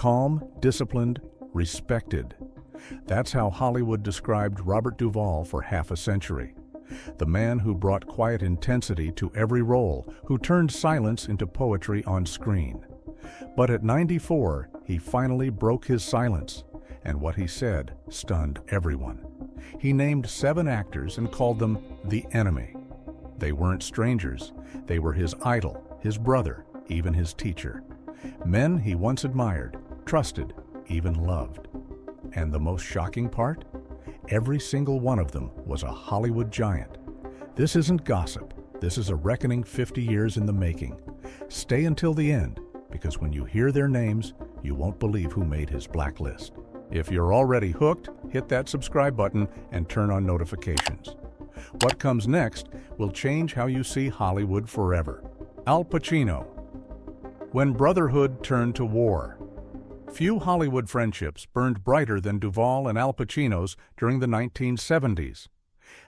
Calm, disciplined, respected. That's how Hollywood described Robert Duvall for half a century. The man who brought quiet intensity to every role, who turned silence into poetry on screen. But at 94, he finally broke his silence, and what he said stunned everyone. He named 7 actors and called them the enemy. They weren't strangers. They were his idol, his brother, even his teacher. Men he once admired, trusted, even loved. And the most shocking part? Every single one of them was a Hollywood giant. This isn't gossip. This is a reckoning 50 years in the making. Stay until the end, because when you hear their names, you won't believe who made his blacklist. If you're already hooked, hit that subscribe button and turn on notifications. What comes next will change how you see Hollywood forever. Al Pacino. When brotherhood turned to war. Few Hollywood friendships burned brighter than Duvall and Al Pacino's during the 1970s.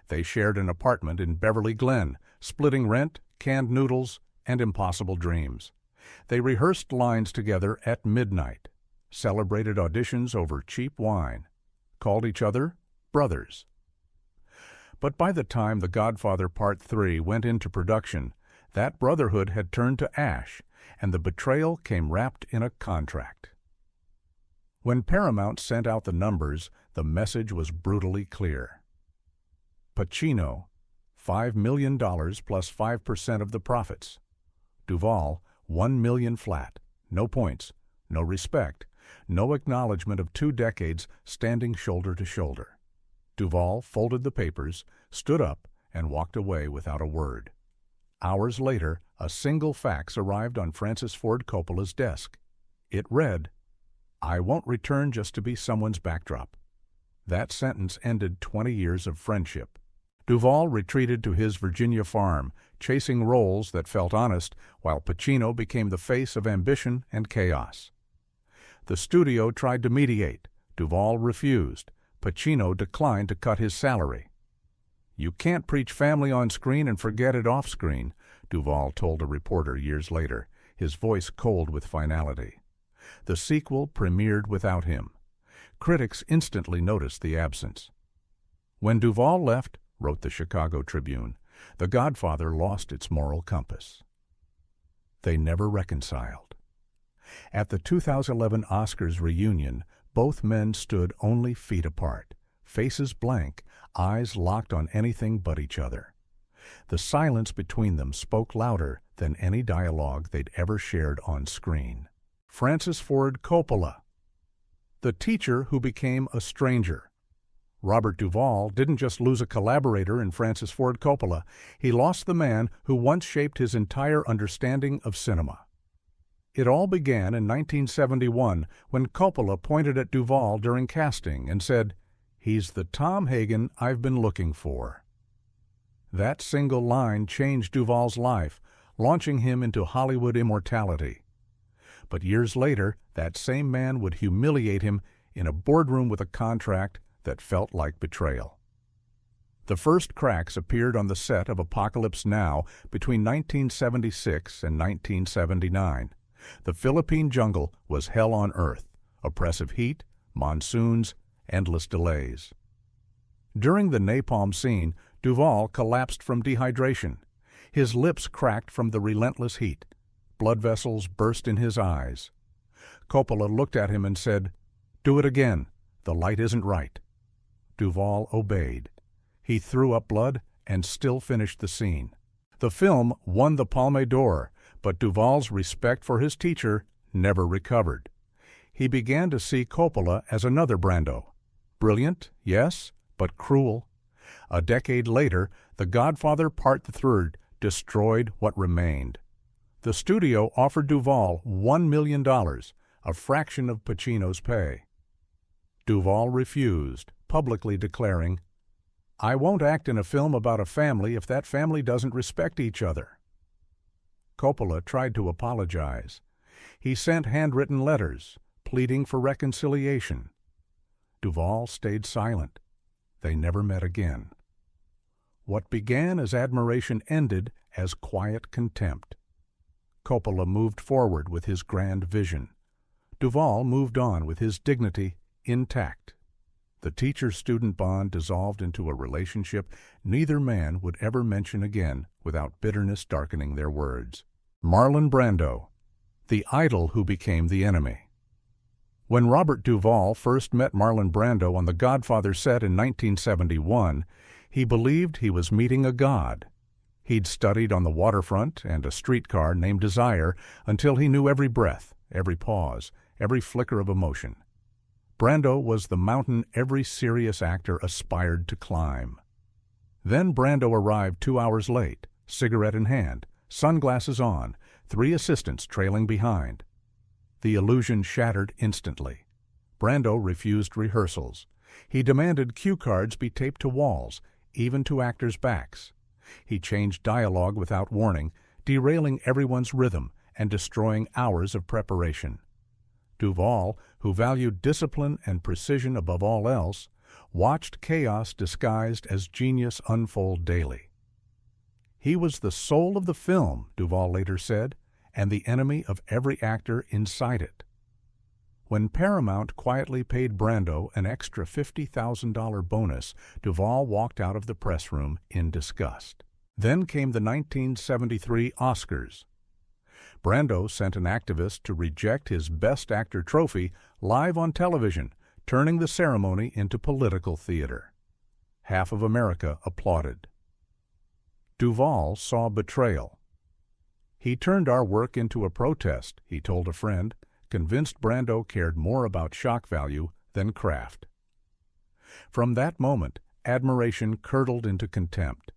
They shared an apartment in Beverly Glen, splitting rent, canned noodles, and impossible dreams. They rehearsed lines together at midnight, celebrated auditions over cheap wine, called each other brothers. But by the time The Godfather Part 3 went into production, that brotherhood had turned to ash, and the betrayal came wrapped in a contract. When Paramount sent out the numbers, the message was brutally clear. Pacino, $5 million plus 5% of the profits. Duvall, $1 million flat, no points, no respect, no acknowledgement of 2 decades standing shoulder to shoulder. Duvall folded the papers, stood up, and walked away without a word. Hours later, a single fax arrived on Francis Ford Coppola's desk. It read, "I won't return just to be someone's backdrop." That sentence ended 20 years of friendship. Duvall retreated to his Virginia farm, chasing roles that felt honest, while Pacino became the face of ambition and chaos. The studio tried to mediate. Duvall refused. Pacino declined to cut his salary. "You can't preach family on screen and forget it off screen," Duvall told a reporter years later, his voice cold with finality. The sequel premiered without him. Critics instantly noticed the absence. When Duvall left, wrote the Chicago Tribune, The Godfather lost its moral compass. They never reconciled. At the 2011 Oscars reunion, both men stood only feet apart, faces blank, eyes locked on anything but each other. The silence between them spoke louder than any dialogue they'd ever shared on screen. Francis Ford Coppola. The teacher who became a stranger. Robert Duvall didn't just lose a collaborator in Francis Ford Coppola, he lost the man who once shaped his entire understanding of cinema. It all began in 1971 when Coppola pointed at Duvall during casting and said, "He's the Tom Hagen I've been looking for." That single line changed Duvall's life, launching him into Hollywood immortality. But years later, that same man would humiliate him in a boardroom with a contract that felt like betrayal. The first cracks appeared on the set of Apocalypse Now between 1976 and 1979. The Philippine jungle was hell on earth, oppressive heat, monsoons, endless delays. During the napalm scene, Duvall collapsed from dehydration. His lips cracked from the relentless heat. Blood vessels burst in his eyes. Coppola looked at him and said, "Do it again. The light isn't right." Duvall obeyed. He threw up blood and still finished the scene. The film won the Palme d'Or, but Duvall's respect for his teacher never recovered. He began to see Coppola as another Brando. Brilliant, yes, but cruel. A decade later, The Godfather Part 3 destroyed what remained. The studio offered Duvall $1 million, a fraction of Pacino's pay. Duvall refused, publicly declaring, "I won't act in a film about a family if that family doesn't respect each other." Coppola tried to apologize. He sent handwritten letters, pleading for reconciliation. Duvall stayed silent. They never met again. What began as admiration ended as quiet contempt. Coppola moved forward with his grand vision. Duvall moved on with his dignity intact. The teacher-student bond dissolved into a relationship neither man would ever mention again without bitterness darkening their words. Marlon Brando, the idol who became the enemy. When Robert Duvall first met Marlon Brando on The Godfather set in 1971, he believed he was meeting a god. He'd studied on the waterfront and a streetcar named Desire until he knew every breath, every pause, every flicker of emotion. Brando was the mountain every serious actor aspired to climb. Then Brando arrived 2 hours late, cigarette in hand, sunglasses on, 3 assistants trailing behind. The illusion shattered instantly. Brando refused rehearsals. He demanded cue cards be taped to walls, even to actors' backs. He changed dialogue without warning, derailing everyone's rhythm and destroying hours of preparation. Duvall, who valued discipline and precision above all else, watched chaos disguised as genius unfold daily. He was the soul of the film, Duvall later said, and the enemy of every actor inside it. When Paramount quietly paid Brando an extra $50,000 bonus, Duvall walked out of the press room in disgust. Then came the 1973 Oscars. Brando sent an activist to reject his Best Actor trophy live on television, turning the ceremony into political theater. Half of America applauded. Duvall saw betrayal. "He turned our work into a protest," he told a friend, convinced Brando cared more about shock value than craft. From that moment, admiration curdled into contempt.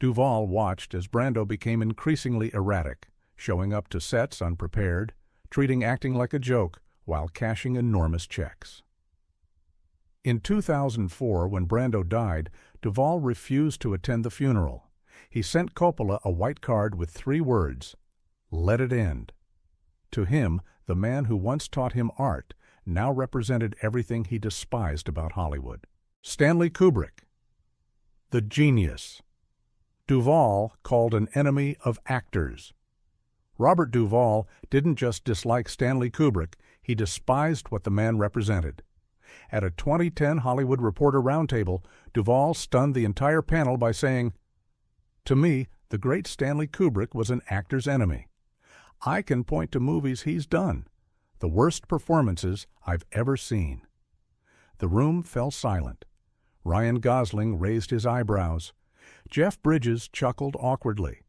Duvall watched as Brando became increasingly erratic, showing up to sets unprepared, treating acting like a joke while cashing enormous checks. In 2004, when Brando died, Duvall refused to attend the funeral. He sent Coppola a white card with 3 words, "Let it end." To him, the man who once taught him art now represented everything he despised about Hollywood. Stanley Kubrick, the genius. Duvall called an enemy of actors. Robert Duvall didn't just dislike Stanley Kubrick, he despised what the man represented. At a 2010 Hollywood Reporter roundtable, Duvall stunned the entire panel by saying, "To me, the great Stanley Kubrick was an actor's enemy. I can point to movies he's done, the worst performances I've ever seen." The room fell silent. Ryan Gosling raised his eyebrows. Jeff Bridges chuckled awkwardly.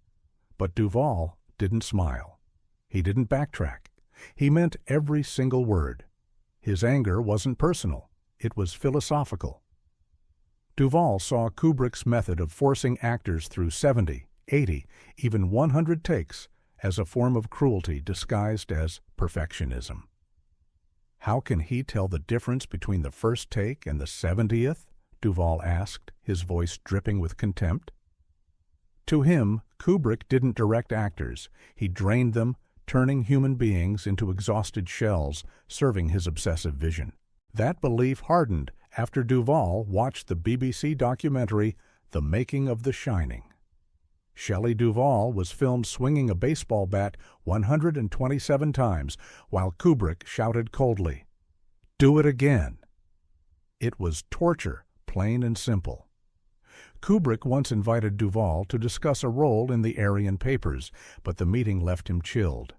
But Duvall didn't smile. He didn't backtrack. He meant every single word. His anger wasn't personal. It was philosophical. Duvall saw Kubrick's method of forcing actors through 70, 80, even 100 takes as a form of cruelty disguised as perfectionism. "How can he tell the difference between the first take and the 70th?" Duvall asked, his voice dripping with contempt. To him, Kubrick didn't direct actors. He drained them, turning human beings into exhausted shells, serving his obsessive vision. That belief hardened after Duvall watched the BBC documentary The Making of The Shining. Shelley Duvall was filmed swinging a baseball bat 127 times, while Kubrick shouted coldly, "Do it again!" It was torture, plain and simple. Kubrick once invited Duvall to discuss a role in the Aryan Papers, but the meeting left him chilled.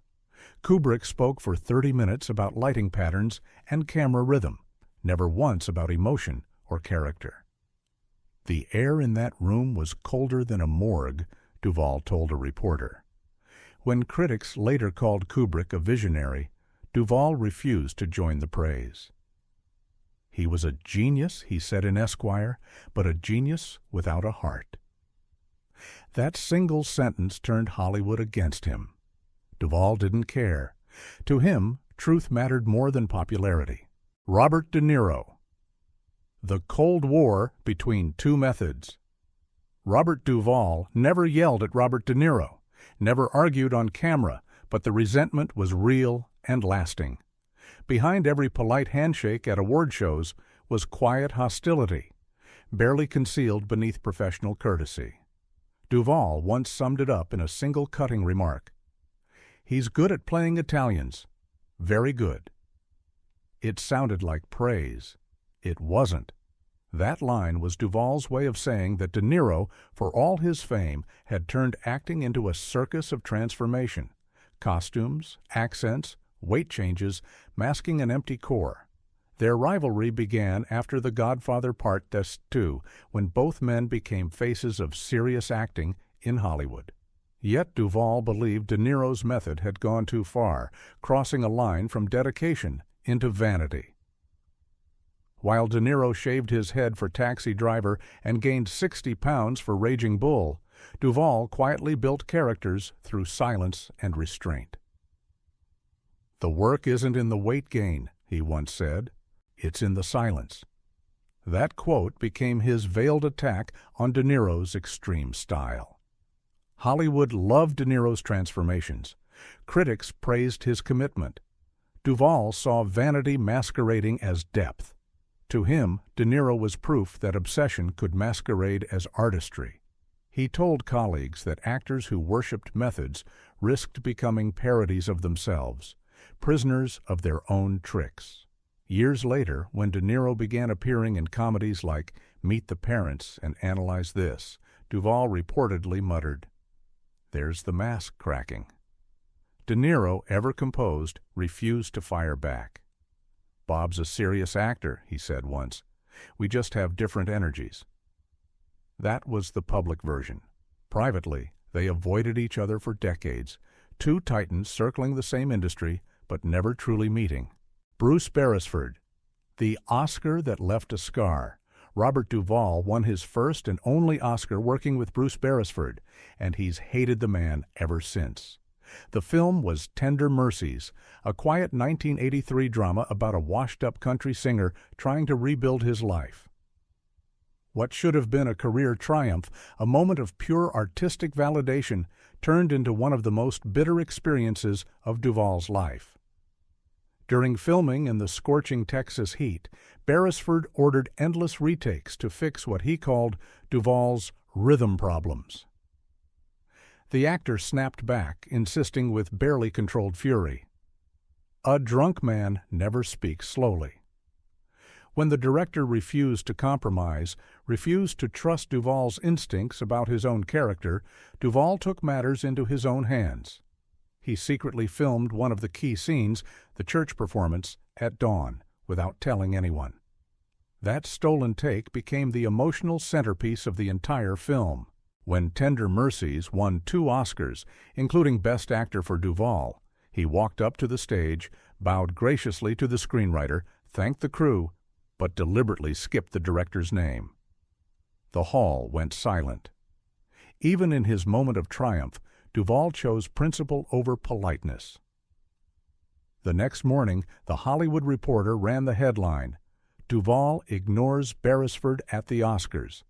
Kubrick spoke for 30 minutes about lighting patterns and camera rhythm, never once about emotion or character. "The air in that room was colder than a morgue," Duvall told a reporter. When critics later called Kubrick a visionary, Duvall refused to join the praise. "He was a genius," he said in Esquire, "but a genius without a heart." That single sentence turned Hollywood against him. Duvall didn't care. To him, truth mattered more than popularity. Robert De Niro. The Cold War between two methods. Robert Duvall never yelled at Robert De Niro, never argued on camera, but the resentment was real and lasting. Behind every polite handshake at award shows was quiet hostility, barely concealed beneath professional courtesy. Duvall once summed it up in a single cutting remark. "He's good at playing Italians. Very good. It sounded like praise. It wasn't. That line was Duvall's way of saying that De Niro, for all his fame, had turned acting into a circus of transformation. Costumes, accents, weight changes, masking an empty core. Their rivalry began after The Godfather Part II, when both men became faces of serious acting in Hollywood. Yet Duvall believed De Niro's method had gone too far, crossing a line from dedication into vanity. While De Niro shaved his head for Taxi Driver and gained 60 pounds for Raging Bull, Duvall quietly built characters through silence and restraint. "The work isn't in the weight gain," he once said. "It's in the silence." That quote became his veiled attack on De Niro's extreme style. Hollywood loved De Niro's transformations. Critics praised his commitment. Duvall saw vanity masquerading as depth. To him, De Niro was proof that obsession could masquerade as artistry. He told colleagues that actors who worshipped methods risked becoming parodies of themselves, prisoners of their own tricks. Years later, when De Niro began appearing in comedies like Meet the Parents and Analyze This, Duvall reportedly muttered, "There's the mask cracking." De Niro, ever composed, refused to fire back. "Bob's a serious actor," he said once. "We just have different energies." That was the public version. Privately, they avoided each other for decades, two titans circling the same industry, but never truly meeting. Bruce Beresford, the Oscar that left a scar. Robert Duvall won his first and only Oscar working with Bruce Beresford, and he's hated the man ever since. The film was Tender Mercies, a quiet 1983 drama about a washed-up country singer trying to rebuild his life. What should have been a career triumph, a moment of pure artistic validation, turned into one of the most bitter experiences of Duvall's life. During filming in the scorching Texas heat, Beresford ordered endless retakes to fix what he called Duvall's rhythm problems. The actor snapped back, insisting with barely controlled fury, "A drunk man never speaks slowly." When the director refused to compromise, refused to trust Duvall's instincts about his own character, Duvall took matters into his own hands. He secretly filmed one of the key scenes, the church performance, at dawn, without telling anyone. That stolen take became the emotional centerpiece of the entire film. When Tender Mercies won 2 Oscars, including Best Actor for Duvall, he walked up to the stage, bowed graciously to the screenwriter, thanked the crew, but deliberately skipped the director's name. The hall went silent. Even in his moment of triumph, Duvall chose principle over politeness. The next morning, The Hollywood Reporter ran the headline, "Duvall ignores Beresford at the Oscars."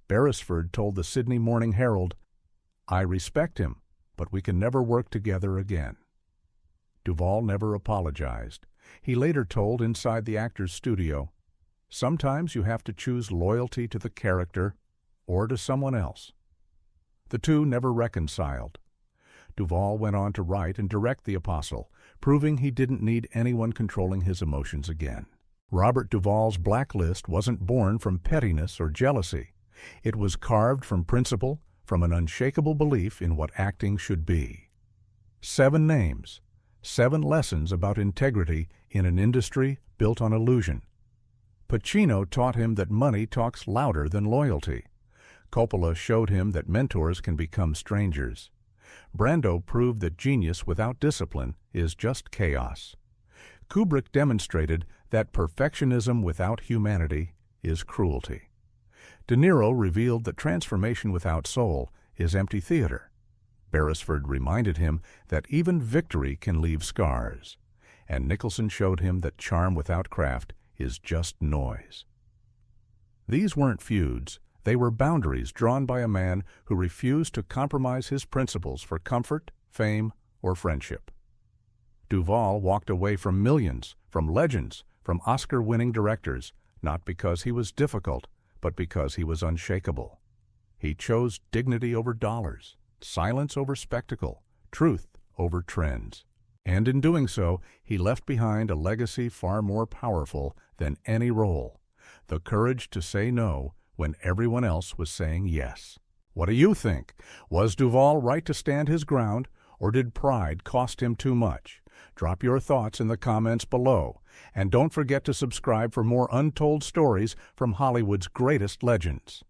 Beresford told the Sydney Morning Herald, "I respect him, but we can never work together again." Duvall never apologized. He later told Inside the Actor's Studio, "Sometimes you have to choose loyalty to the character or to someone else." The two never reconciled. Duvall went on to write and direct The Apostle, proving he didn't need anyone controlling his emotions again. Robert Duvall's blacklist wasn't born from pettiness or jealousy. It was carved from principle, from an unshakable belief in what acting should be. 7 names, 7 lessons about integrity in an industry built on illusion. Pacino taught him that money talks louder than loyalty. Coppola showed him that mentors can become strangers. Brando proved that genius without discipline is just chaos. Kubrick demonstrated that perfectionism without humanity is cruelty. De Niro revealed that transformation without soul is empty theater. Beresford reminded him that even victory can leave scars. And Nicholson showed him that charm without craft is just noise. These weren't feuds. They were boundaries drawn by a man who refused to compromise his principles for comfort, fame, or friendship. Duvall walked away from millions, from legends, from Oscar-winning directors, not because he was difficult, but because he was unshakable. He chose dignity over dollars, silence over spectacle, truth over trends. And in doing so, he left behind a legacy far more powerful than any role: the courage to say no when everyone else was saying yes. What do you think? Was Duvall right to stand his ground, or did pride cost him too much? Drop your thoughts in the comments below, and don't forget to subscribe for more untold stories from Hollywood's greatest legends.